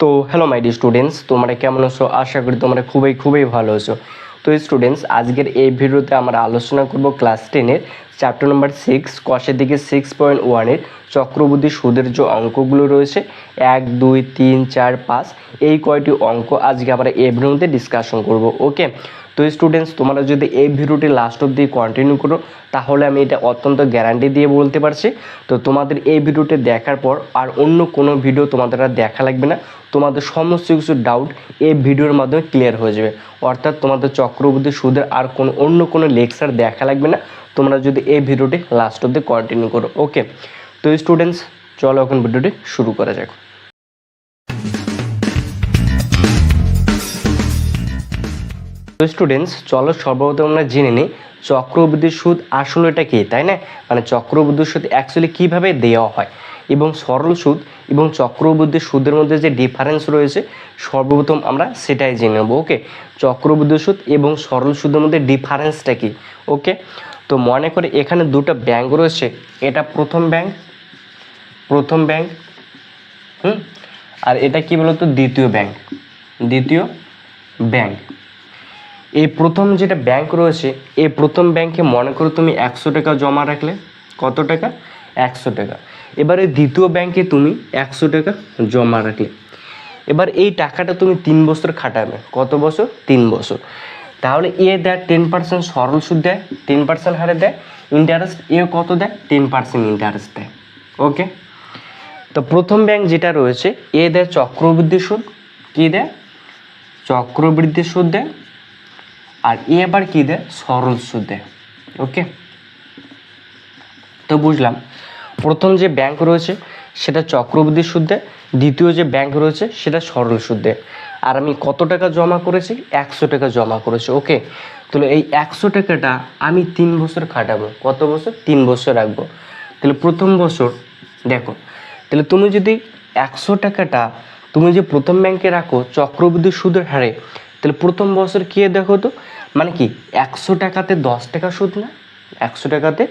তো hello my D students, তোমরা কেমন আছো? আশা করি তোমরা খুবই ভালো আছো। তো স্টুডেন্টস, আজকের এই ভিডিওতে আমরা আলোচনা করব ক্লাস 10-এর চ্যাপ্টার নাম্বার 6 কষের দিকে 6.1-এর চক্রবৃদ্ধি সুদের যে অঙ্কগুলো রয়েছে 1, 2, 3, 4, 5 এই কয়টি অঙ্ক আজকে আমরা এই ভিডিওতে ডিসকাশন করব। ওকে, তো স্টুডেন্টস, তোমরা যদি এই ভিডিওটি লাস্ট অবধি কন্টিনিউ করো তাহলে আমি এটা অত্যন্ত গ্যারান্টি দিয়ে বলতে পারছি। তো তোমাদের এই ভিডিওটি দেখার পর আর অন্য কোনো ভিডিও তোমাদের আর দেখা লাগবে না, তোমাদের সমস্ত কিছু ডাউট এই ভিডিওর মাধ্যমে ক্লিয়ার হয়ে যাবে। অর্থাৎ তোমাদের চক্রবৃদ্ধি সুদের আর অন্য কোনো লেকচার দেখা লাগবে না তোমরা যদি এই ভিডিওটি লাস্ট অবধি কন্টিনিউ করো। ওকে, তো স্টুডেন্টস, চলো এখন ভিডিওটি শুরু করা যাক। তো স্টুডেন্টস, চলো সর্বপ্রথম আমরা জেনে নিই চক্রবৃদ্ধি সুদ আসলে এটা কি, তাই না? মানে চক্রবৃদ্ধি সুদ অ্যাকচুয়ালি কীভাবে দেওয়া হয় এবং সরল সুদ এবং চক্রবৃদ্ধি সুদের মধ্যে যে ডিফারেন্স রয়েছে সর্বপ্রথম আমরা সেটাই জেনে নেব। ওকে, চক্রবৃদ্ধি সুদ এবং সরল সুদের মধ্যে ডিফারেন্সটা কি? ওকে, তো মনে করে এখানে দুটো ব্যাংক রয়েছে, এটা প্রথম ব্যাংক আর এটা কি বলতো দ্বিতীয় ব্যাংক। এই প্রথম যেটা ব্যাংক রয়েছে এই প্রথম ব্যাংকে মনে করো তুমি 100 টাকা জমা রাখলে। কত টাকা? 100 টাকা। এবারে দ্বিতীয় ব্যাংকে তুমি 100 টাকা জমা রাখলে। এবার এই টাকাটা তুমি 3 বছর খাটাবে। কত বছর? 3 বছর। তাহলে এ দেয় 10% সরল সুদ দেয়, 10% হারে দেয় ইন্টারেস্ট। এ কত দেয়? 10% ইন্টারেস্ট দেয়। ওকে, তো প্রথম ব্যাংক যেটা রয়েছে এ দেয় চক্রবৃদ্ধি সুদ। কী দেয়? চক্রবৃদ্ধি সুদ দেয়। আর এ আবার কী দেয়? সরল সুদ দেয়। ওকে, তো বুঝলাম প্রথম যে ব্যাংক রয়েছে সেটা চক্রবৃদ্ধি সুদ দেয়, দ্বিতীয় যে ব্যাংক রয়েছে সেটা সরল সুদ দেয়। আর আমি কত টাকা জমা করেছি? 100 টাকা জমা করেছি। ওকে, তাহলে এই 100 টাকাটা আমি 3 বছর খাটাবো। কত বছর? 3 বছর রাখবো। তাহলে প্রথম বছর দেখো, তাহলে তুমি যদি 100 টাকাটা তুমি যে প্রথম ব্যাংকে রাখো চক্রবৃদ্ধি সুদের হারে, তাহলে প্রথম বছর কি দেখো তো, মানে কি 100 টাকাতে 10 টাকা সুদ না? 100 টাকাতে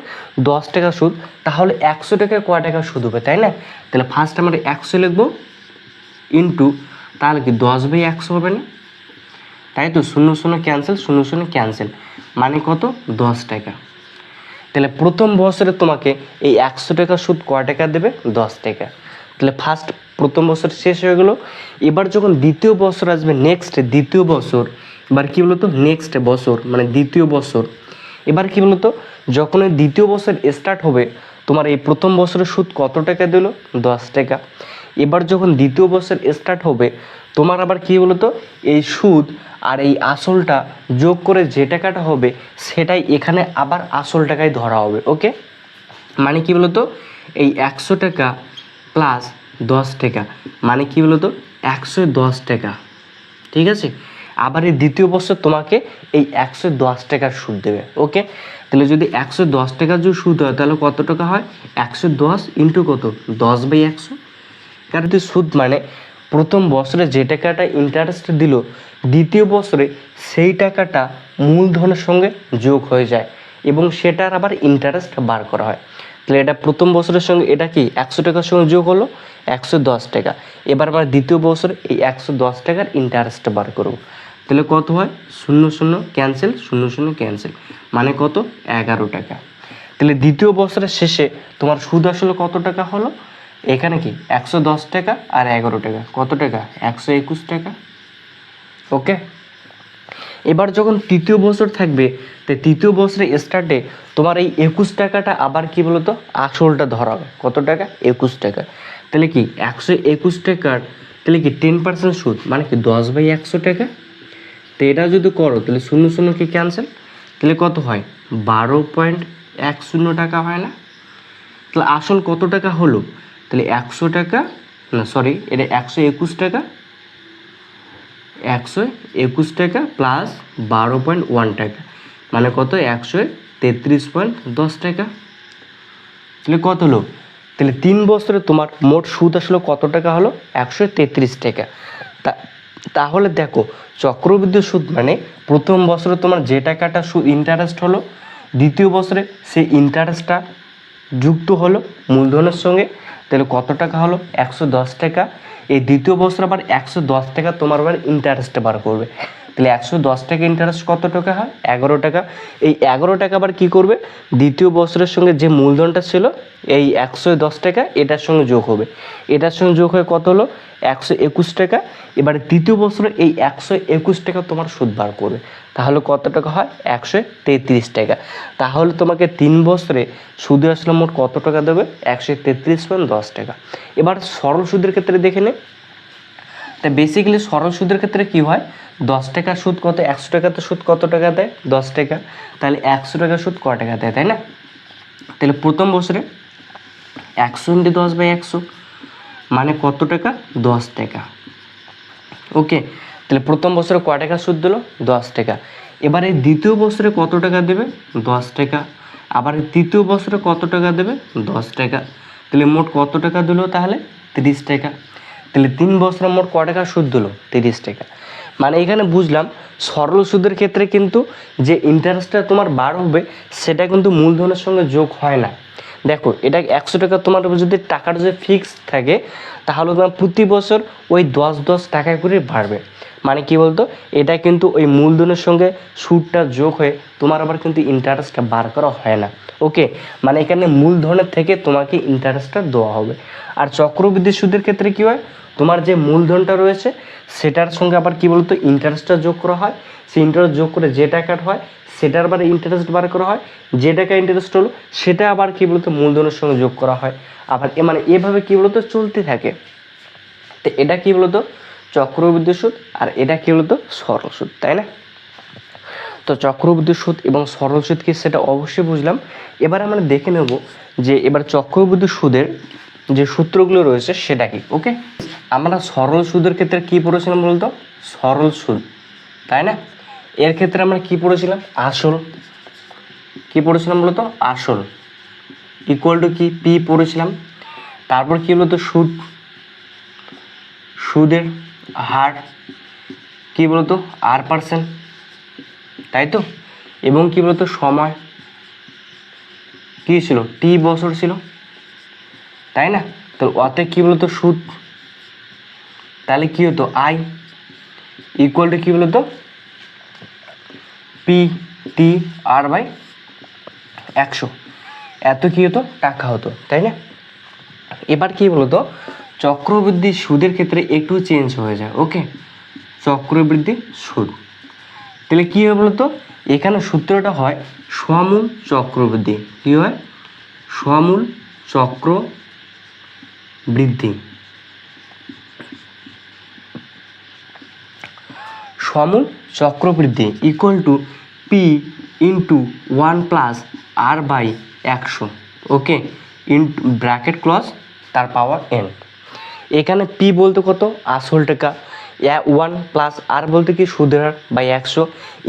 10 টাকা সুদ, তাহলে 100 টাকায় কয় টাকা সুদ হবে, তাই না? তাহলে ফার্স্ট আমরা 100 লিখবো ইন্টু, তাহলে কি 10/100 হবে না? তাই তো, 0 0 ক্যান্সেল, মানে কত? 10 টাকা। তাহলে প্রথম বছরে তোমাকে এই 100 টাকা সুদ কয় টাকা দেবে? 10 টাকা। তাহলে প্রথম বছর শেষ হয়ে গেল। এবার যখন দ্বিতীয় বছর আসবে, দ্বিতীয় বছর, এবার কী বলতো নেক্সট বছর মানে দ্বিতীয় বছর, এবার কী বলতো যখন এই দ্বিতীয় বছর স্টার্ট হবে তোমার এই প্রথম বছরের সুদ কত টাকা দিল? 10 টাকা। এবার যখন দ্বিতীয় বছর স্টার্ট হবে তোমার আবার কী বলতো এই সুদ আর এই আসলটা যোগ করে যে টাকাটা হবে সেটাই এখানে আবার আসল টাকায় ধরা হবে। ওকে, মানে কি বলতো এই 100 টাকা প্লাস 10 টাকা মানে কি বলতো 110 টাকা। ঠিক আছে, আবার এই দ্বিতীয় বছর তোমাকে এই 110 টাকার সুদ দেবে। ওকে, তাহলে যদি 110 টাকার যদি সুদ হয় তাহলে কত টাকা হয়? 110 ইন্টু কত? 10/100। কারণ সুদ মানে প্রথম বছরে যে টাকাটা ইন্টারেস্ট দিল দ্বিতীয় বছরে সেই টাকাটা মূলধনের সঙ্গে যোগ হয়ে যায় এবং সেটার আবার ইন্টারেস্ট বার করা হয়। তাহলে এটা প্রথম বছরের সঙ্গে এটা কি 100 টাকার সঙ্গে যোগ হলো 110 টাকা। এবার আমরা দ্বিতীয় বছরে এই 110 টাকার ইন্টারেস্ট বার করব। তাহলে কত হয়? 0 ক্যান্সেল, 0 ক্যান্সেল, মানে কত? 11 টাকা। তাহলে দ্বিতীয় বছরের শেষে তোমার সুদ আসলে কত টাকা হলো? এখানে কি 110 টাকা আর 11 টাকা, কত টাকা? 121 টাকা। ওকে, এবার যখন তৃতীয় বছর থাকবে তো তৃতীয় বছরে স্টার্টে তোমার এই 21 টাকাটা আবার কি বলতো আসলটা ধরা হবে। কত টাকা? 21 টাকা। তাহলে কি 121 টাকার তাহলে কি 10% সুদ মানে কি 10/100 টাকা। তো এটা যদি করো তাহলে 0 কি ক্যান্সেল, তাহলে কত হয়? 12.10 টাকা হয় না? তাহলে আসল কত টাকা হলো? তাহলে 100 টাকা না, সরি, এটা 121 টাকা, 121 টাকা প্লাস 12.1 টাকা মানে কত? 133.10 টাকা। তাহলে কত হলো? তাহলে 3 বছরে তোমার মোট সুদ আসলে কত টাকা হলো? 133 টাকা। তাহলে দেখো চক্রবৃদ্ধি সুদ মানে প্রথম বছরে তোমার যে টাকাটা সুদ ইন্টারেস্ট হলো দ্বিতীয় বছরে সেই ইন্টারেস্টটা যুক্ত হলো মূলধনের সঙ্গে, তাহলে কত টাকা হলো? 110 টাকা। এই দ্বিতীয় বছর আবার 110 টাকা তোমার আবার ইন্টারেস্টে বার করবে। তাহলে 110 টাকা ইন্টারেস্ট কত টাকা হয়? 11 টাকা। এই 11 টাকা আবার কী করবে? দ্বিতীয় বছরের সঙ্গে যে মূলধনটা ছিল এই 110 টাকা এটার সঙ্গে যোগ হবে, এটার সঙ্গে যোগ হয়ে কত হলো? 121 টাকা। এবারে তৃতীয় বছরে এই 121 টাকা তোমার সুদ বার করবে, তাহলে কত টাকা হয়? 133 টাকা। তাহলে তোমাকে 3 বছরে সুদে আসলে মোট কত টাকা দেবে? 133.10 টাকা। এবার সরল সুদের ক্ষেত্রে দেখে নে। তাই বেসিক্যালি সরল সুদের ক্ষেত্রে কি হয়? 10 টাকার সুদ কত? 100 টাকাতে সুদ কত টাকা দেয়? 10 টাকা। তাহলে 100 টাকার সুদ কত টাকা দেয়, তাই না? তাহলে প্রথম বছরে 100 × 10/100 মানে কত টাকা? 10 টাকা। ওকে, তাহলে প্রথম বছরে কয় টাকা সুদ দিল? 10 টাকা। এবারে দ্বিতীয় বছরে কত টাকা দেবে? 10 টাকা। আবার তৃতীয় বছরে কত টাকা দেবে? 10 টাকা। তাহলে মোট কত টাকা দিল তাহলে? 30 টাকা। তাহলে 3 বছরে মোট কয় টাকা সুদ দিল? 30 টাকা। মানে এখানে বুঝলাম সরল সুদের ক্ষেত্রে কিন্তু যে ইন্টারেস্টটা তোমার বার হবে সেটা কিন্তু মূলধনের সঙ্গে যোগ হয় না। দেখো এটা 100 টাকা তোমার যদি টাকার যদি ফিক্স থাকে তাহলে তোমার প্রতি বছর ওই 10 টাকা করে বাড়বে। মানে কি বলতো, এটা কিন্তু ওই মূলধনের সঙ্গে সুদটা যোগ হয়ে তোমার আবার কিন্তু ইন্টারেস্টটা বার করা হয় না। ওকে, মানে এখানে মূলধনের থেকে তোমাকে ইন্টারেস্টটা দেওয়া হবে। আর চক্রবৃদ্ধি সুদের ক্ষেত্রে কি হয়? তোমার যে মূলধনটা রয়েছে সেটার সঙ্গে আবার কি বলতো ইন্টারেস্টটা যোগ করা হয়, সেই ইন্টারেস্ট যোগ করে যে টাকাটা হয় সেটার আবার ইন্টারেস্ট বার করা হয়, যে টাকা ইন্টারেস্ট হলো সেটা আবার কি বলতো মূলধনের সঙ্গে যোগ করা হয়। আবার মানে এভাবে কি বলতো চলতে থাকে। তো এটা কি বলতো চক্রবৃদ্ধি সুদ, আর এটা কি বলতো সরল সুদ, তাই না? তো চক্রবৃদ্ধি সুদ এবং সরল সুদ কি সেটা অবশ্যই বুঝলাম। এবার আমরা দেখে নেব যে এবার চক্রবৃদ্ধি সুদের যে সূত্রগুলো রয়েছে সেটা কি। ওকে, আমরা সরল সুদের ক্ষেত্রে কি পড়েছিলাম বলতো? সরল সুদ, তাই না? এর ক্ষেত্রে আমরা কি পড়েছিলাম? আসল। কি পড়েছিলাম বলতো? আসল ইকুয়াল টু কি? পি পড়েছিলাম। তারপর কি বলতো সুদ, সুদের হার কি বলতো? R%, তাই তো? এবং কি বলতো সময় কি ছিল? টি বছর ছিল, তাই না? তো অতে কি বলতো সুদ, তাহলে কি হতো? আই ইকুয়াল টু কি বলতো? P/100 এত কি হতো? টাকা হতো, তাই না? এবার কি বলতো চক্রবৃদ্ধি সুদের ক্ষেত্রে একটু চেঞ্জ হয়ে যায়। ওকে, চক্রবৃদ্ধি সুদ তাহলে কি হবে বলতো? এখানে সূত্রটা হয় সমূল চক্রবৃদ্ধি। কি হয়? সমূল চক্রবৃদ্ধি। সমূল চক্রবৃদ্ধি equal to P/1 + R/100। Okay, in bracket close তার পাওয়ার n। এখানে P বলতে কত? আসল টাকা। 1 + R বলতে কি? সুদের হার বাই 100।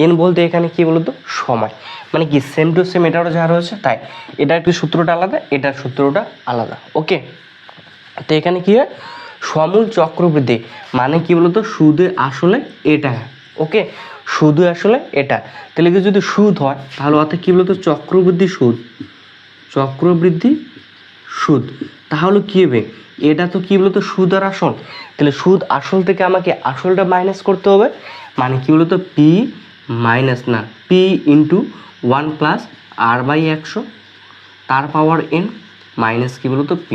n বলতে এখানে কি বলতো? সময়। মানে কি সেম টু সেম এটারও যা রয়েছে তাই, এটা একটু সূত্রটা আলাদা, এটার সূত্রটা আলাদা। ওকে, তো এখানে কি হয়? সমূল চক্রবৃদ্ধি মানে কি বলতো? সুদে আসলে এটা। ওকে, সুদে আসলে এটা। তাহলে কি যদি সুদ হয় তাহলে অর্থাৎ কি বলতো? চক্রবৃদ্ধি সুদ, চক্রবৃদ্ধি সুদ। তাহলে কি হবে? এটা তো কি বলতো? সুদ আর আসল। তাহলে সুদ আসল থেকে আমাকে আসলটা মাইনাস করতে হবে। মানে কি বলতো? P/1 + R/100 তার পাওয়ার n মাইনাস কি বলতো? P।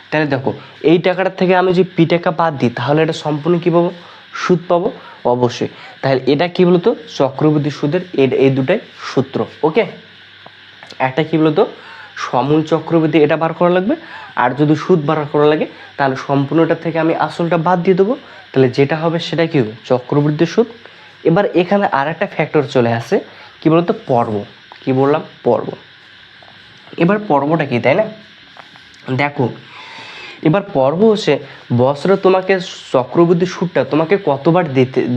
তাহলে দেখো এই টাকাটার থেকে আমি যদি P টাকা বাদ দিই তাহলে এটা সম্পূর্ণ কী পাবো? সুদ পাবো অবশ্যই। তাহলে এটা কি বলতো? চক্রবৃদ্ধি সুদের এই দুটাই সূত্র। ওকে, একটা কি বলতো? সমূল চক্রবৃদ্ধি এটা বার করা লাগবে, আর যদি সুদ বার করা লাগে তাহলে সম্পূর্ণটা থেকে আমি আসলটা বাদ দিয়ে দেবো। তাহলে যেটা হবে সেটা কি হবে? চক্রবৃদ্ধি সুদ। এবার এখানে আর একটা ফ্যাক্টর চলে আসে কি বলতো? পর্ব। কি বললাম? পর্ব। এবার পর্বটা কি, তাই না? দেখো এবার পর্ব হচ্ছে বছরে তোমাকে চক্রবৃদ্ধি সুদটা তোমাকে কতবার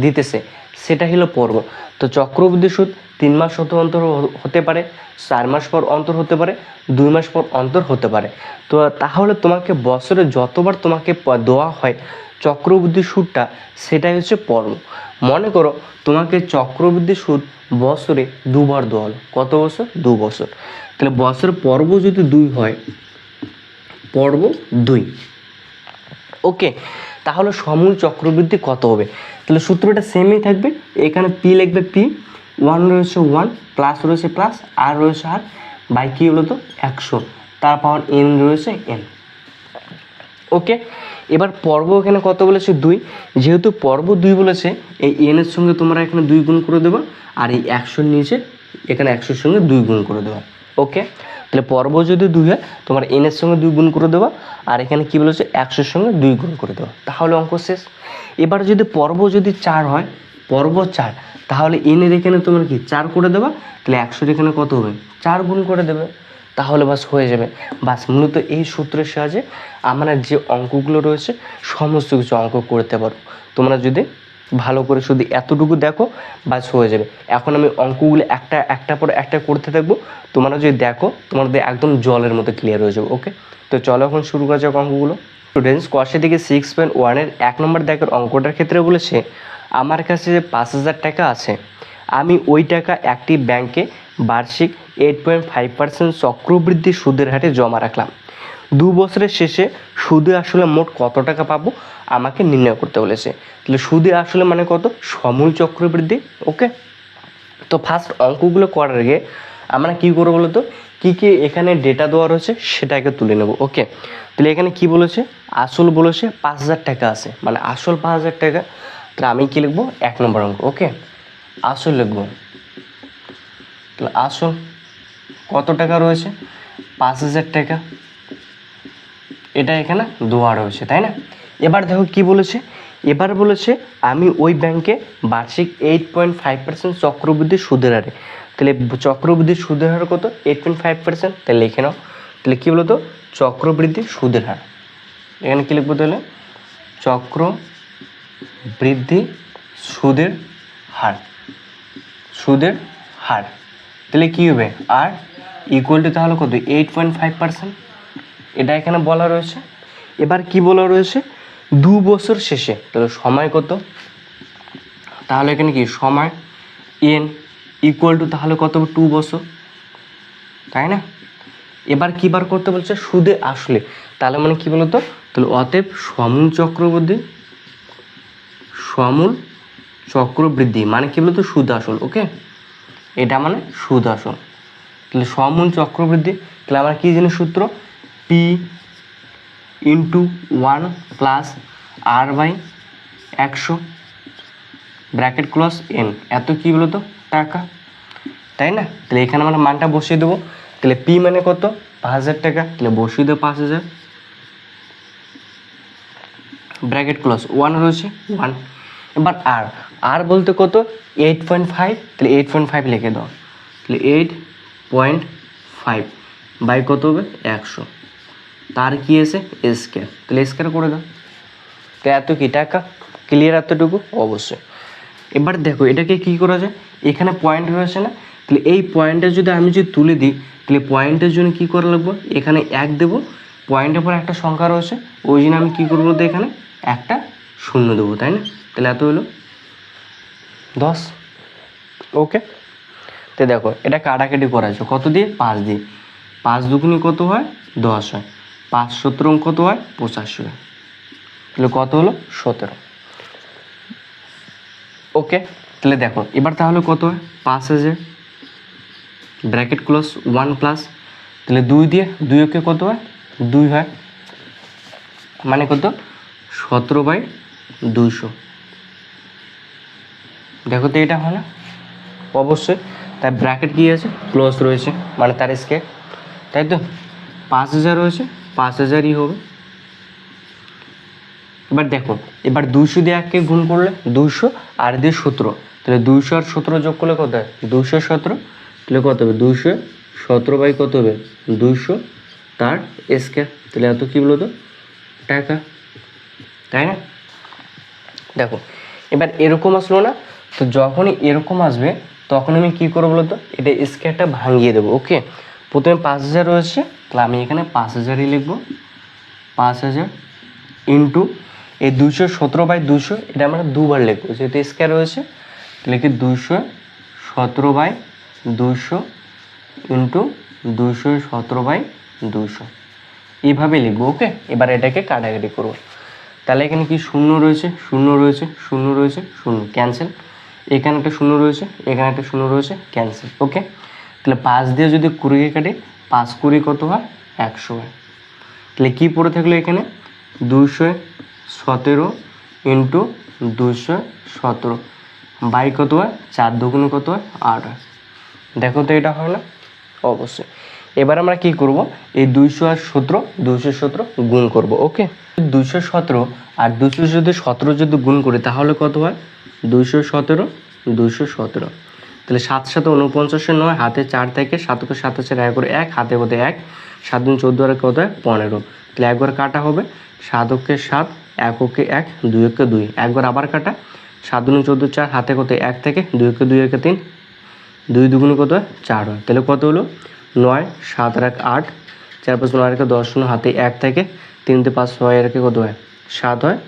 দিতেছে সেটা হলো পর্ব। তো চক্রবৃদ্ধি সুদ 3 মাস অন্তর হতে পারে, 4 মাস পর অন্তর হতে পারে, 2 মাস পর অন্তর হতে পারে। তো তাহলে তোমাকে বছরে যতবার তোমাকে দেওয়া হয় চক্রবৃদ্ধি সুদটা সেটাই হচ্ছে পর্ব। মনে করো তোমাকে চক্রবৃদ্ধি সুদ বছরে 2বার দেওয়া হলো। কত বছর? 2 বছর। তাহলে বছর পর্ব যদি 2 হয়, পর্ব 2। ওকে, তাহলে সমূল চক্রবৃদ্ধি কত হবে? তাহলে সূত্রটা সেমই থাকবে, এখানে পি লিখবে, পি ওয়ান রয়েছে ওয়ান, প্লাস রয়েছে প্লাস, আর রয়েছে আর, বাই কি হলো তো 100, তার পাওয়ার এন রয়েছে এন। ওকে, এবার পর্ব এখানে কত বলেছে 2, যেহেতু পর্ব 2 বলেছে এই এন এর সঙ্গে তোমরা এখানে 2 গুণ করে দেবা, আর এই 100 নিচে এখানে 100-র সঙ্গে 2 গুণ করে দেবা। ওকে, তাহলে পর্ব যদি 2 হয় তোমার এন এর সঙ্গে 2 গুণ করে দেবা, আর এখানে কি বলেছে 100-র সঙ্গে 2 গুণ করে দেবা, তাহলে অঙ্ক শেষ। এবার যদি পর্ব যদি 4 হয়, পর্ব 4, তাহলে এন এর এখানে তোমরা কি 4 করে দেবা, তাহলে 100-র এখানে কত হবে 4 গুণ করে দেবে, তাহলে বাস হয়ে যাবে। বাস মূলত এই সূত্রের সাহায্যে আমরা যে অঙ্কগুলো রয়েছে সমস্ত কিছু অঙ্ক করতে পারো। তোমরা যদি ভালো করে শুধু এতটুকু দেখো বাস হয়ে যাবে। এখন আমি অঙ্কগুলো একটা পর একটা করতে থাকবো, তোমরা যদি দেখো তোমাদের একদম জলের মতো ক্লিয়ার হয়ে যাবে। ওকে, তো চলো এখন শুরু করা যাক অঙ্কগুলো। স্টুডেন্টস, কষে থেকে 6.1-এর 1 নম্বর দেখের অঙ্কটার ক্ষেত্রে বলেছে আমার কাছে যে 5,000 টাকা আছে, আমি ওই টাকা একটি ব্যাংকে বার্ষিক 8.5% চক্রবৃদ্ধি সুদের হারে জমা রাখলাম। 2 বছরের শেষে সুদে আসলে মোট কত টাকা পাবো আমাকে নির্ণয় করতে বলেছে। তাহলে সুদে আসলে মানে কত, সমূল চক্রবৃদ্ধি। ওকে, তো ফার্স্ট অঙ্কগুলো করার আগে আমরা কী করবো বলো তো, কী কী এখানে ডেটা দেওয়া রয়েছে সেটাকে তুলে নেব। ওকে, তাহলে এখানে কি বলেছে, আসল বলেছে 5,000 টাকা আছে, মানে আসল 5,000 টাকা। তাহলে আমি কি লিখবো 1 নম্বর অঙ্ক। ওকে, আসল লিখবো, তাহলে আসল কত টাকা রয়েছে 5,000 টাকা, এটা এখানে দেওয়া রয়েছে, তাই না। এবার দেখো কি বলেছে, এবার বলেছে আমি ওই ব্যাংকে বার্ষিক 8.5% চক্রবৃদ্ধি সুদের হারে। তাহলে চক্রবৃদ্ধি সুদের হার কত 8.5%, তাহলে লিখে নাও। তাহলে কী বলতো চক্রবৃদ্ধি সুদের হার, এখানে কী লিখবো তাহলে চক্রবৃদ্ধি সুদের হার, সুদের হার। তাহলে কী হবে আর ইকুয়াল টু তাহলে কত 8.5%, এটা এখানে বলা রয়েছে। এবার কি বলা রয়েছে 2 বছর শেষে, তাহলে সময় কত, তাহলে এখানে কি সময় এন ইকুয়াল টু তাহলে কত 2 বছর, তাই না। এবার কি বার করতে বলছে সুদে আসলে, তাহলে মানে কি বলতো, তাহলে অতএব সমূল চক্রবৃদ্ধি, সমূল চক্রবৃদ্ধি মানে কি বলতো সুদ আসল। ওকে, এটা মানে সুদ আসল। তাহলে সমূল চক্রবৃদ্ধি, তাহলে আমার কী জিনিস সূত্র, P into 1 plus R by 100 bracket close n, এত কী বলো তো টাকা, তাই না। তাহলে এখানে আমরা মানটা বসিয়ে দেবো। তাহলে পি মানে কত 5,000 টাকা, তাহলে বসিয়ে দেবো 5,000 ব্র্যাকেট ক্লোজ 1 রয়েছে 1। এবার আর আর বলতে কত 8.5, তাহলে 8.5 লিখে দাও, তাহলে 8.5 বাই কত হবে 100, তার কি এসে স্কয়ার, তাহলে স্কয়ার করে দাও। তো এত কি টাকা, ক্লিয়ার এতটুকু অবশ্যই। এবার দেখো এটাকে কি করা যায়, এখানে পয়েন্ট রয়েছে না, তাহলে এই পয়েন্টটা যদি আমি যদি তুলে দিই, তাহলে পয়েন্টের জন্য কি করা লাগবে, এখানে 1 দেবো, পয়েন্টের পর একটা সংখ্যা রয়েছে ওই জন্য আমি কী করবো তো এখানে একটা শূন্য দেবো, তাই না। তাহলে এত হলো 10। ওকে, তো দেখো এটা কাটাকাটি করা আছে কত দিয়ে 5 দিয়ে, 5 দুগুণি কত হয় 10 হয়, 5 17 কত হয় 85 হয়, তাহলে কত হলো 17। ওকে, তাহলে দেখো এবার তাহলে কত হয় 5,000 ব্র্যাকেট ক্লোজ 1 প্লাস, তাহলে 2 দিয়ে 2 ওকে কত হয় 2 হয়, মানে কত 17/200। দেখো তো এটা হয় না অবশ্যই, তার ব্র্যাকেট কী আছে ক্লোজ রয়েছে মানে তার স্কয়ার, তাই তো 5,000 রয়েছে 5,000ই হবে। এবার দেখো এবার 200 দিয়ে 1কে গুণ করলে 200 আর দিয়ে 17, তাহলে 200 আর 17 যোগ করলে কত হয় 217, তাহলে কত হবে 217 বাই কত হবে 200 তার স্কয়ার, তাহলে এত কী বলো তো টাকা, তাই না। দেখো এবার এরকম আসলো না, তো যখনই এরকম আসবে তখন আমি কী করবো বলো তো, এটা স্কয়ারটা ভাঙিয়ে দেবো। ওকে, প্রথমে 5,000 রয়েছে, তাহলে আমি এখানে 5,000ই লিখবো, 5,000 ইন্টু এই 217/200, এটা আমরা দুবার লিখবো যেহেতু স্কয়ার রয়েছে, তাহলে কি 217/200 ইন্টু 217/200 এইভাবে লিখবো। ওকে, এবার এটাকে কাটাকাটি করবো, তাহলে এখানে কি শূন্য রয়েছে, শূন্য রয়েছে, শূন্য রয়েছে, শূন্য, ক্যান্সেল। এখানে একটা শূন্য রয়েছে, এখানে একটা শূন্য রয়েছে, ক্যান্সেল। ওকে, তাহলে 5 দিয়ে যদি 20 কাটে, 5 20 কত হয়, 100 হয়। তাহলে কী পড়ে থাকলো এখানে, 217 ইন্টু 217 বাই কত হয়, 4 দুগুণে কত হয়, 8 হয়। দেখো তো এটা হয় না, অবশ্যই। এবার আমরা কি করব, এই 217 গুণ করব। ওকে, 217 আর 217 যদি গুণ করি তাহলে কত হয়, 217। তাহলে 7 7 49 9, হাতে 4 থেকে 7 কে 7 4 1 করে 1, হাতে কত 1, 7 দিন 14 আর কত হয়, 15। তাহলে একবার কাটা হবে, 7 কে 7, 1 কে 1, 2 কে 2, একবার আবার কাটা, 7 দিন 14 4, হাতে কত 1 থেকে 2 কে 2 3, 2 দুগুণে কত হয়, 4 হয়। তাহলে কত হলো, 9 7 আর 1 8, 4 5 9 আর 10 শূন্য, হাতে 1 থেকে 3 তে 5 6 আর কত হয়, 7 হয়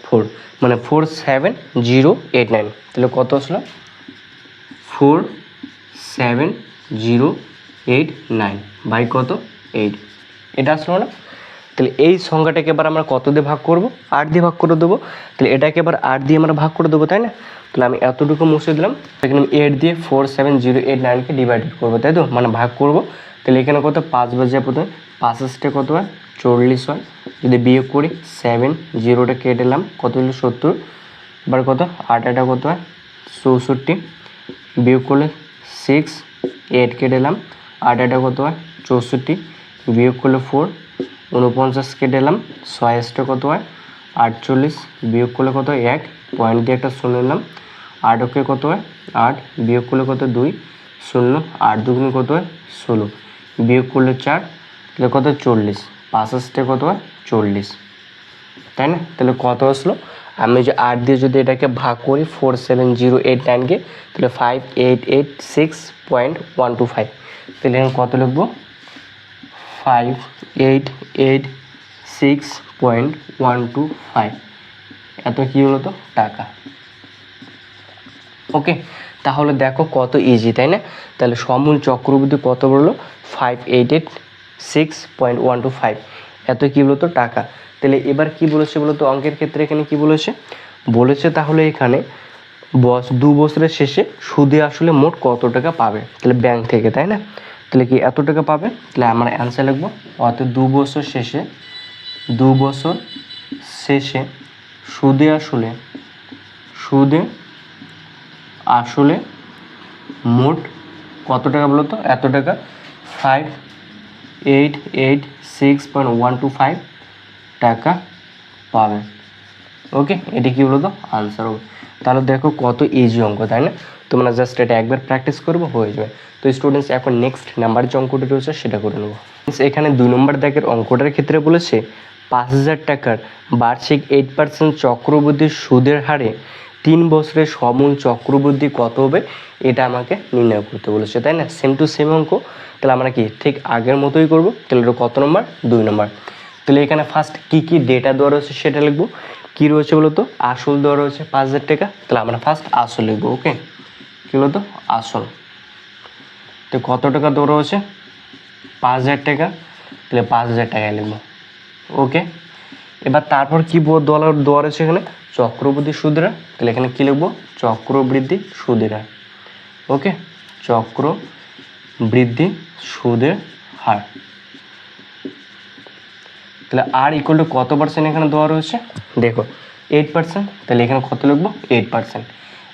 4, মানে 47089। তাহলে কত আসলো, 47089 বাই কত, 8। এটা আসলো না। তাহলে এই সংখ্যাটাকে এবার আমরা কত দিয়ে ভাগ করব, 8 দিয়ে ভাগ করে দেবো। তাহলে এটাকে এবার 8 দিয়ে আমরা ভাগ করে দেবো, তাই না। তাহলে আমি এতটুকু মুছে দিলাম, এখানে আমি 8 দিয়ে 47089কে ডিভাইডেড করবো, তাই তো, মানে ভাগ করব। তাহলে এখানে কত, 5 বাজে প্রথমে, 5 কত হয়, 40 হয়। যদি বিয়োগ করি, 7 0টা কেটে দিলাম, কত হলো 70। এবার কত, 8 এটা কত হয়, 64। বিয়োগ করলে 6 8 কেটে দিলাম, 8 এটা কত হয়, 64। বিয়োগ করলে 4 49 কেটে দিলাম, 6 কত হয়, 48। বিয়োগ করলে কত হয়, 1 পয়েন্ট দিয়ে একটা শূন্য নিলাম, 8 ওকে কত হয়, 8। বিয়োগ করলে কত, 2 শূন্য, 8 দুগুণে কত হয়, 16। বিয়োগ করলে 4, তাহলে কত, 40। 5 কত হয়, 40, তাই না। তাহলে কত আসলো, আমি যে 8 দিয়ে যদি এটাকে ভাগ করি 47089কে, তাহলে 5886.125। তাহলে আমি কত লিখবো, 5886.125। এত কি হলো তো, টাকা। ওকে, তাহলে দেখো কত ইজি, তাই না। তাহলে সমূল চক্রবৃদ্ধি কত বললো, 5886.125, এত কি বলো তো, টাকা। তাহলে এবার কি বলেছে বলো তো, অঙ্কের ক্ষেত্রে এখানে কি বলেছে তাহলে এখানে 2 বছরের শেষে সুদে আসলে মোট কত টাকা পাবে, তাহলে ব্যাংক থেকে, তাই না। তাহলে কি এত টাকা পাবে, তাহলে আমরা অ্যান্সার লিখবো, অর্থাৎ 2 বছর শেষে সুদে আসলে মোট কত টাকা বলো তো, এত টাকা, 5886.125 টাকা পাবে। ওকে, এটি কি বলো তো, আনসার হবে। তাহলে দেখো কত ইজি অঙ্ক, তাই না। তোমরা জাস্ট এটা একবার প্র্যাকটিস করবো, হয়ে যাবে। তো স্টুডেন্টস, এখন নেক্সট নাম্বার যে অঙ্কটি রয়েছে সেটা করে নেবো। এখানে 2 নম্বর দাগের অঙ্কটার ক্ষেত্রে বলেছে 5000 টাকার বার্ষিক 8% চক্রবৃদ্ধি সুদের হারে 3 বছরের সমূল চক্রবৃদ্ধি কত হবে, এটা আমাকে নির্ণয় করতে বলেছে, তাই না। সেম টু সেম অঙ্ক। তাহলে আমরা কি ঠিক আগের মতোই করবো। তাহলে এটা কত নম্বর, 2 নম্বর। তাহলে এখানে ফার্স্ট কি কি ডেটা দেওয়া রয়েছে সেটা লিখবো। কি রয়েছে বলতো, আসল দেওয়া রয়েছে 5000 টাকা, তাহলে আমরা ফার্স্ট আসল লিখবো। ওকে, কি বলতো, আসল। তো কত টাকা দেওয়া রয়েছে, 5000 টাকা, তাহলে 5000 টাকায় লিখবো। ওকে, এবার তারপর কি দেওয়া রয়েছে এখানে, চক্রবৃদ্ধি সুদের হার, তাহলে এখানে কি লিখবো, চক্রবৃদ্ধি সুদের হার। ওকে, চক্রবৃদ্ধি সুদের হার। তাহলে আর ইকুয়াল টু কত পার্সেন্ট এখানে দেওয়া রয়েছে, দেখো 8%, তাহলে এখানে কত লিখবো, 8%।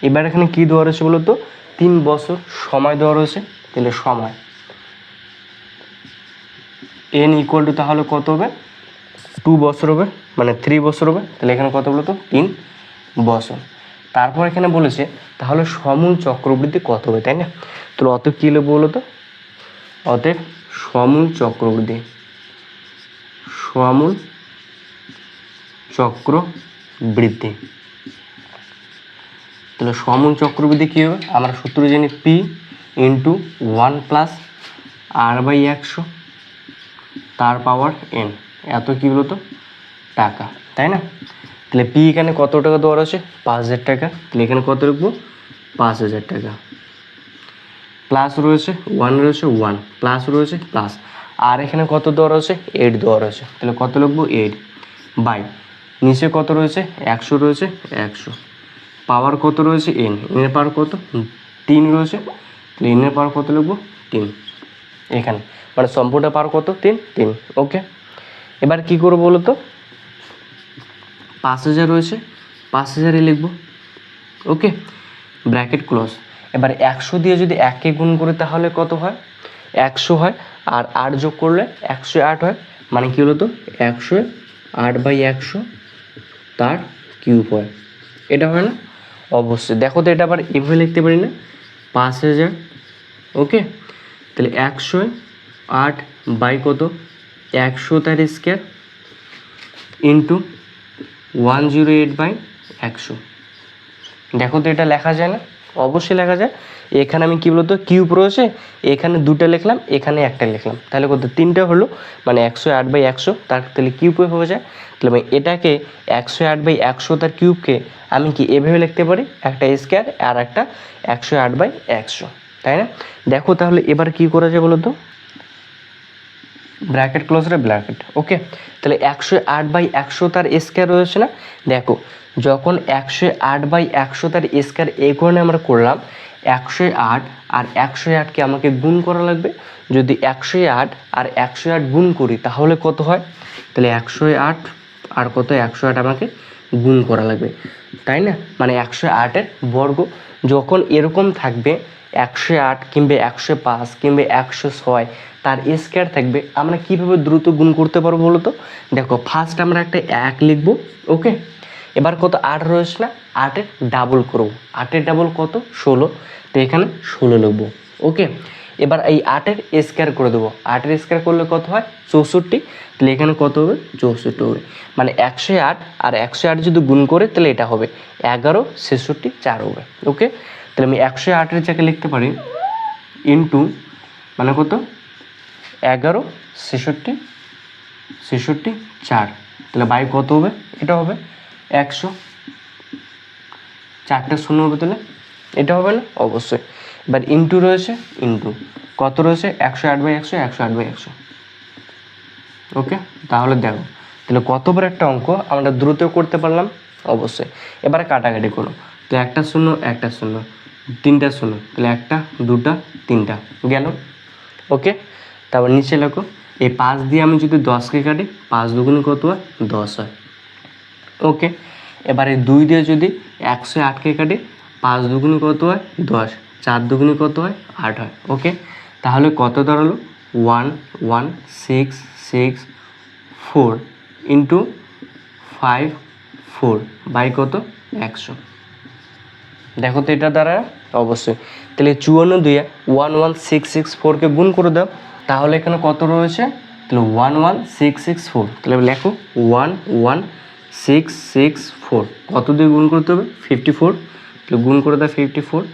এবার এখানে কি দেওয়া রয়েছে বলো তো, 3 বছর সময় দেওয়া রয়েছে, তাহলে সময় n ইকুয়াল টু তাহলে কত হবে, 2 বছর হবে, মানে 3 বছর হবে। তাহলে এখানে কত বলো তো, 3 বছর। তারপর এখানে বলেছে তাহলে সমূল চক্রবৃদ্ধি কত হবে, তাই না। তাহলে অতএব কী লিখবো বলো তো, অতএব সমূল চক্রবৃদ্ধি তাহলে সমূল চক্রবৃদ্ধি কী হবে, আমরা সূত্র জানি P ইন্টু 1 প্লাস R/100 তার পাওয়ার n, এত কি বলো তো, টাকা, তাই না। তাহলে P এখানে কত টাকা দেওয়া রয়েছে, 5000 টাকা, তাহলে এখানে কত লিখবো, 5000 টাকা। প্লাস রয়েছে 1 রয়েছে 1 প্লাস রয়েছে প্লাস, আর এখানে কত দেওয়া রয়েছে, 8 দেওয়া রয়েছে, তাহলে কত লিখবো, 8 বাই নিচে কত রয়েছে 100 রয়েছে 100, পাওয়ার কত রয়েছে n, এর পাওয়ার কত 3 রয়েছে, তাহলে n এর পাওয়ার কত লিখবো 3 এখানে, মানে সম্পূর্ণ পাওয়ার কত 3 3। ওকে, এবার কি করবো বলো তো, 5000 রয়েছে 5000 লিখবো। ওকে, ব্র্যাকেট ক্লোজ। এবার 100 দিয়ে যদি 1কে গুণ করি তাহলে কত হয় 100 হয়, আর 8 যোগ করলে 108 হয়, মানে কি হলো তো 108/100 তার কিউব হয়, এটা হয় না? অবশ্যই। দেখো তো এটা আবার এভাবে লিখতে পারি না 5000। ওকে, তাহলে 108 বাই কত 100 তার স্কোয়ার ইন্টু 108/100। দেখো তো এটা লেখা যায় না? অবশ্যই লেখা যায়। এখানে আমি কি বলতো কিউব রয়েছে, এখানে 2টা লিখলাম, এখানে 1টা লিখলাম, তাহলে কত 3টা হলো, মানে 108/100 তার তাহলে কিউব হয়ে যায়। তাহলে আমি এটাকে 108/100 তার কিউবকে আমি কি এভাবে লিখতে পারি, একটা স্কোয়ার আর একটা 108/100, তাই না? দেখো তাহলে এবার কি করা যায় বলো তো, ব্র্যাকেট ক্লোজ রে ব্র্যাকেট। ওকে, তাহলে 108/100 তার স্কোয়ার রয়েছে না? দেখো যখন 108/100 তার স্কোয়ার এই কারণে আমরা করলাম, 108 আর 108কে আমাকে গুণ করা লাগবে। যদি 108 আর 108 গুণ করি তাহলে কত হয়, তাহলে 108 আর কত 108 আমাকে গুণ করা লাগবে, তাই না? মানে 108-এর বর্গ। যখন এরকম থাকবে 108 কিংবা 105 কিংবা 106 তার স্কোয়ার থাকবে, আমরা কিভাবে দ্রুত গুণ করতে পারবো বলো তো? দেখো ফার্স্ট আমরা একটা 1 লিখবো। ওকে, এবার কত 8 রয়েছে না, 8-এর ডাবল করবো, 8-এর ডাবল কত 16, তো এখানে 16 লিখবো। ওকে, এবার এই 8-এর স্কোয়ার করে দেবো, 8-এর স্কোয়ার করলে কত হয় 64, তাহলে এখানে কত হবে 64 হবে, মানে 108 আর 108 যদি গুণ করে তাহলে এটা হবে 11 66 4 হবে। ওকে, তাহলে আমি 108-এর জায়গায় লিখতে পারি ইন্টু মানে কত 11 66 66 4, তাহলে বাই কত হবে, এটা হবে 100, 4টা শূন্য হবে, তাহলে এটা হবে না? অবশ্যই। এবার ইন্টু রয়েছে, ইন্টু কত রয়েছে 108/100 108/100। ওকে, তাহলে দেখো তাহলে কত বড় একটা অঙ্ক আমরা দ্রুত করতে পারলাম। অবশ্যই। এবারে কাটাকাটি করো, তো একটা শূন্য একটা শূন্য, 3টা শূন্য, তাহলে 1টা 2টা 3টা গেল। ওকে, তারপর নিচে লেখো, এই 5 দিয়ে আমি যদি 10কে কাটি 5 দুগুণে কত হয় 10 হয়। ওকে, এবারে 2 দিয়ে যদি 108কে কাটি 5 দুগুণে কত হয় 10, 4 দুগুণে কত হয় 8 হয়। ওকে, তাহলে কত দাঁড়ালো 11664 ইন্টু 5 4 বাই কত 100। দেখো তো এটা দ্বারা অবশ্যই। তাহলে 54 দিয়ে 11664কে গুণ করে দাও, তাহলে এখানে কত রয়েছে, তাহলে 11664, তাহলে লেখো 11664 কত দিয়ে গুণ করতে হবে 54, তাহলে গুণ করে দাও 54,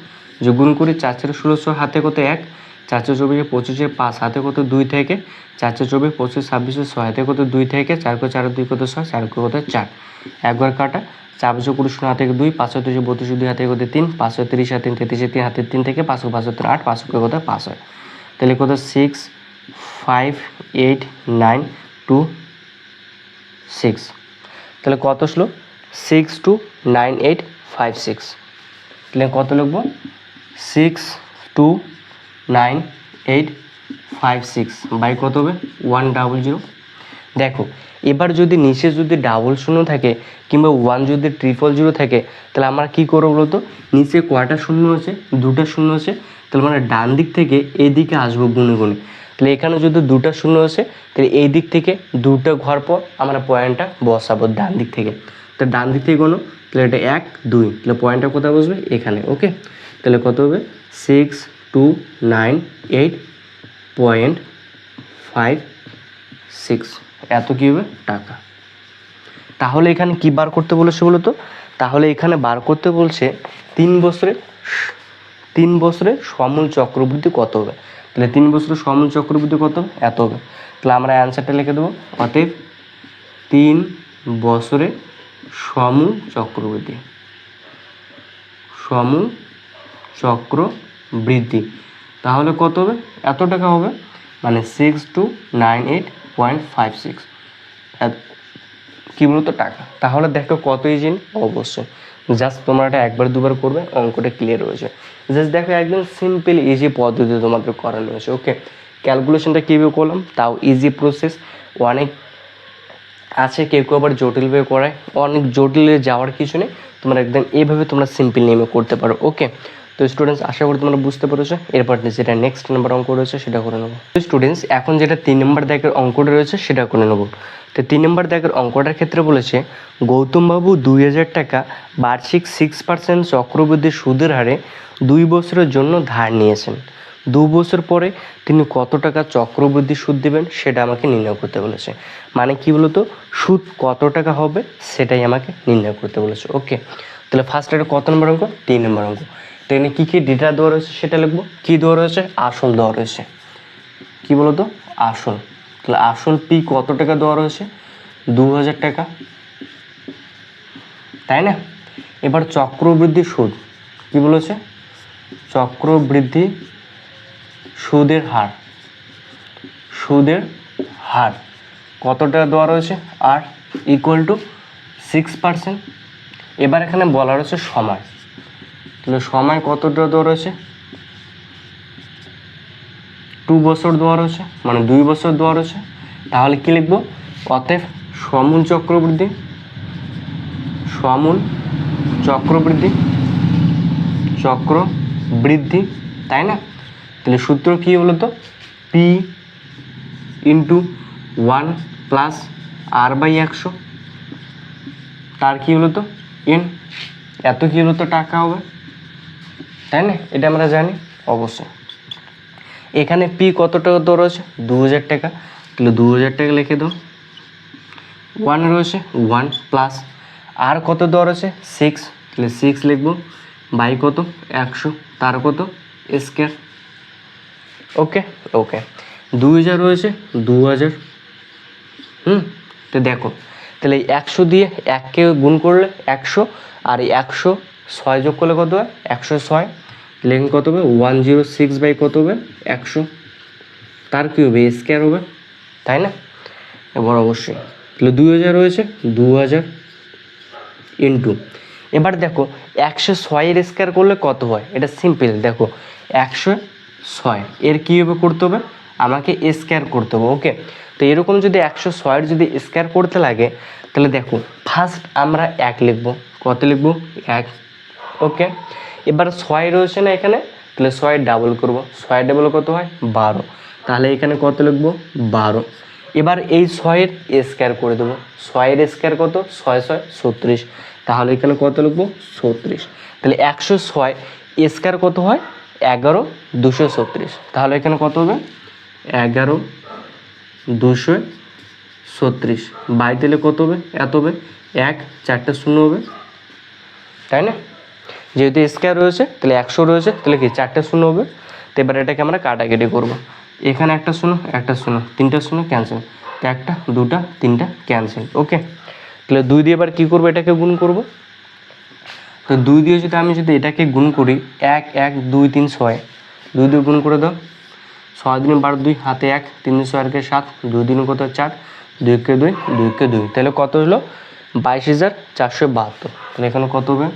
যে গুণ করি 4 4 16 হাতে কত 1, 4 4 24 25 5 হাতে কত 2 থেকে, 4 4 24 25 26 6 হাতে কত 2 থেকে, 4 4 2 কত 6, 4 কত 4, একবার কাটা, 4 20 হাতে 2, 5 32 32 2 হাতে কত 3, 5 30 হাতে 33 3 হাতে 3 থেকে 5 5 8, 5 কত 5 হয়, তাহলে কত 6 5 8 9 2 6, তাহলে কত আসলো 629856, তাহলে কত লিখবো 629856 বাই কত হবে 100। দেখো এবার যদি নিচে যদি ডাবল শূন্য থাকে কিংবা 1 যদি 000 থাকে, তাহলে আমরা কি করবো বলতো, নিচে কয়টা শূন্য আছে 2টা শূন্য আছে, তাহলে আমরা ডান দিক থেকে এই দিকে আসবো গুনে গুনে, তাহলে এখানে যদি 2টা শূন্য আছে তাহলে এই দিক থেকে 2টা ঘর পর আমরা পয়েন্টটা বসাবো ডান দিক থেকে, তো ডান দিক থেকে কোনো, তাহলে এটা 1 2, তাহলে পয়েন্টটা কোথায় বসবে এখানে। ওকে, তাহলে কত হবে 6298.56, এত কী হবে টাকা। তাহলে এখানে কি বার করতে বলেছে বলো তো, তাহলে এখানে বার করতে বলছে 3 বছরে সমূল চক্রবৃদ্ধি কত হবে, তাহলে 3 বছরের সমূল চক্রবৃদ্ধি কত এত হবে, তাহলে আমরা অ্যান্সারটা লিখে দেবো, অতএব 3 বছরে সমূল চক্রবৃদ্ধি, তাহলে কত হবে এত টাকা হবে, মানে 6298.56, কী বলতো টাকা। তাহলে দেখো কত ইজি, অবশ্যই জাস্ট তোমরা এটা একবার দুবার করবে, অঙ্কটা ক্লিয়ার হয়েছে। জাস্ট দেখো একদম সিম্পল ইজি পদ্ধতি তোমাদের করানো হয়েছে। ওকে, ক্যালকুলেশনটা কীভাবে করলাম তাও ইজি প্রসেস। অনেক আছে কেউ কেউ আবার জটিলভাবে করায়, অনেক জটিলে যাওয়ার কিছু নেই, তোমরা একদম এইভাবে তোমরা সিম্পল নেমে করতে পারো। ওকে, তো স্টুডেন্টস আশা করি তোমরা বুঝতে পেরেছো। এরপর যেটা নেক্সট নাম্বার অঙ্ক রয়েছে সেটা করে নেবো। তো স্টুডেন্টস এখন যেটা 3 নম্বর দাগের অঙ্কটা রয়েছে সেটা করে নেবো। তো 3 নম্বর দাগের অঙ্কটার ক্ষেত্রে বলেছে গৌতমবাবু 2000 টাকা বার্ষিক 6% চক্রবৃদ্ধি সুদের হারে 2 বছরের জন্য ধার নিয়েছেন। 2 বছর পরে তিনি কত টাকা চক্রবৃদ্ধি সুদ দেবেন সেটা আমাকে নির্ণয় করতে বলেছে। মানে কি বলতো, সুদ কত টাকা হবে সেটাই আমাকে নির্ণয় করতে বলেছে। ওকে, তাহলে ফার্স্ট এটা কত নম্বর অঙ্ক? 3 নম্বর অঙ্ক। তো এখানে কী কী ডেটা দেওয়া রয়েছে সেটা লিখবো। কী দেওয়া রয়েছে? আসল দেওয়া রয়েছে। কী বলতো? আসল। তাহলে আসল পি কত টাকা দেওয়া রয়েছে? 2000 টাকা, তাই না? এবার চক্রবৃদ্ধি সুদ কি বলেছে? চক্রবৃদ্ধি সুদের হার, সুদের হার কত টাকা দেওয়া রয়েছে? আর ইকুয়াল টু 6%। এবার এখানে বলা রয়েছে সময়। তাহলে সময় কতটা দেওয়া রয়েছে? 2 বছর দেওয়া রয়েছে, মানে 2 বছর দেওয়া রয়েছে। তাহলে কি লিখবো? অতএব সমূল চক্রবৃদ্ধি, সমূল চক্রবৃদ্ধি, চক্রবৃদ্ধি, তাই না? তাহলে সূত্র কী বলো তো? P into 1 plus R by 100, তার কী হলো তো? এন। এত কী হলো তো? টাকা হবে, তাই না? এটা আমরা জানি অবশ্যই। এখানে পি কত টাকা দেওয়া রয়েছে? 2000 টাকা। তাহলে 2000 টাকা লিখে দাও। 1 রয়েছে 1 প্লাস আর কত দেওয়া রয়েছে? 6। তাহলে 6 লিখবো বাই কত? 100, তার কত? স্কয়ার। ওকে ওকে, 2000 রয়েছে 2000। তো দেখো, তাহলে 100 দিয়ে 1কে গুণ করলে 100, আর এই 106 যোগ করলে কত হয়? 106। লেখেন কত হবে? 106 বাই কত হবে? 100, তার কী হবে? স্কয়ার হবে, তাই না? এবার অবশ্যই তাহলে 2000 রয়েছে 2000 ইন্টু, এবার দেখো 106 স্কয়ার করলে কত হয়? এটা সিম্পল, দেখো 106 এর কীভাবে করতে হবে? আমাকে স্কয়ার করতে হবে। ওকে, তো এরকম যদি 106 যদি স্কয়ার করতে লাগে তাহলে দেখো ফার্স্ট আমরা 1 লিখবো। কত লিখবো? 1। ওকে, এবার 6 রয়েছে না এখানে, তাহলে 6 ডাবল করবো। 6 ডাবল কত হয়? 12। তাহলে এখানে কত লিখবো? 12। এবার এই 6-এর স্কয়ার করে দেবো। 6-এর স্কয়ার কত? 6 6 36। তাহলে এখানে কত লিখবো? 36। তাহলে 106 স্কয়ার কত হয়? 11 236। তাহলে এখানে কত হবে? 11 236 বাই দিলে কত হবে? এত হবে। 1 4টে শূন্য হবে, তাই না? যেহেতু স্কয়ার রয়েছে তাহলে 100 রয়েছে, তাহলে কি 4টে শূন্য হবে। তো এবার এটাকে আমরা কাটাকাটি করবো। এখানে একটা শূন্য, একটা শূন্য, 3টে শূন্য ক্যান্সেল। তো 1টা 2টা 3টা ক্যান্সেল। ওকে, তাহলে 2 দিয়ে এবার কী করবো? এটাকে গুণ করব। তো 2 দিয়ে যদি আমি এটাকে গুণ করি, 1 1 2 3 6, 2 দিয়ে গুণ করে দাও। 6 দিনে 12 2 হাতে 1, 3 দিন 6 আর 7, 2 দিন কত? 4, 2 কে 2 2 কে 2, তাহলে কত হলো? 22,472। তাহলে এখানে কত হবে?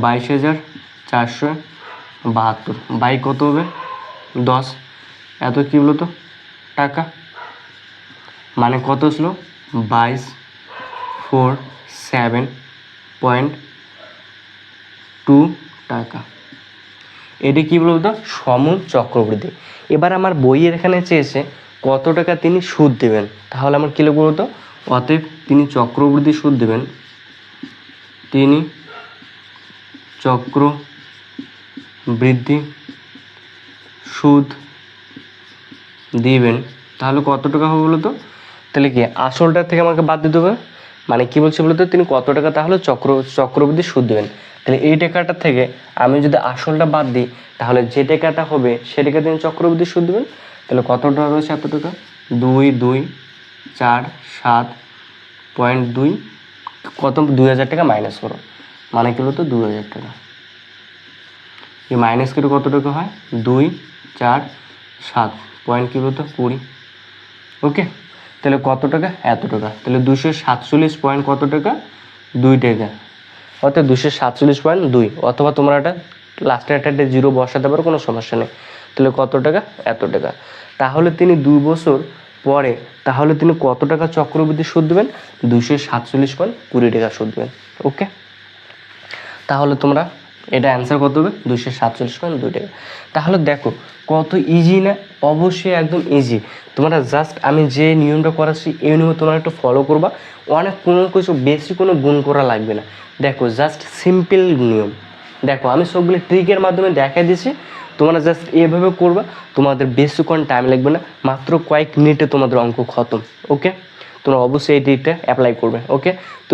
22,472 বাই কত হবে? 10। এত কী বলো তো? টাকা। মানে কত ছিল? 2247.2 টাকা। এটি কী বলতো? সমূল চক্রবৃদ্ধি। এবার আমার বইয়ের এখানে চেয়েছে কত টাকা তিনি সুদ দেবেন। তাহলে আমার কী লিখব বলতো? অতএব তিনি চক্রবৃদ্ধি সুদ দেবেন, তিনি চক্রবৃদ্ধি সুদ দিবেন। তাহলে কত টাকা হবে বলতো? তাহলে কি আসলটা থেকে আমাকে বাদ দিতে হবে। মানে কি বলছে বলতো? তিনি কত টাকা তাহলে চক্রবৃদ্ধি সুদ দেবেন। তাহলে এই টাকাটা থেকে আমি যদি আসলটা বাদ দিই তাহলে যে টাকাটা হবে সেটাকে তিনি চক্রবৃদ্ধি সুদ দেবেন। তাহলে কত টাকা রয়েছে? এত টাকা 2247.2, কত? 2000 টাকা মাইনাস করো, মানে কি বলতো? 2000 টাকা। এই মাইনাস করে কত টাকা হয়? 247 পয়েন্ট কি বলতো? 20। ওকে, তাহলে কত টাকা, এত টাকা। তাহলে 247 পয়েন্ট কত টাকা, 2 টাকা, অর্থাৎ 247.2, অথবা তোমরা একটা লাস্টে একটা জিরো বসাতে পারো, কোনো সমস্যা নেই। তাহলে কত টাকা, এত টাকা। তাহলে তিনি 2 বছর পরে তাহলে তিনি কত টাকা চক্রবৃদ্ধি সুদ দেবেন, 247.20 টাকা সুদ দেবেন। ওকে, তাহলে তোমরা এটা অ্যান্সার কত হবে, 247.2 টাকা। তাহলে দেখো কত ইজি না, অবশ্যই একদম ইজি। তোমরা জাস্ট আমি যে নিয়মটা করাচ্ছি এই নিয়মে তোমরা একটু ফলো করবা, অনেক কোনো কিছু বেশি কোনো গুণ করা লাগবে না। দেখো জাস্ট সিম্পল নিয়ম, দেখো আমি সবগুলো ট্রিকের মাধ্যমে দেখাই দিয়েছি, তোমরা জাস্ট এভাবে করবা, তোমাদের বেশিক্ষণ টাইম লাগবে না, মাত্র কয়েক মিনিটে তোমাদের অঙ্ক খতম। ওকে, তোমরা অবশ্যই এই ট্রিকটা অ্যাপ্লাই করবে। ওকে, তো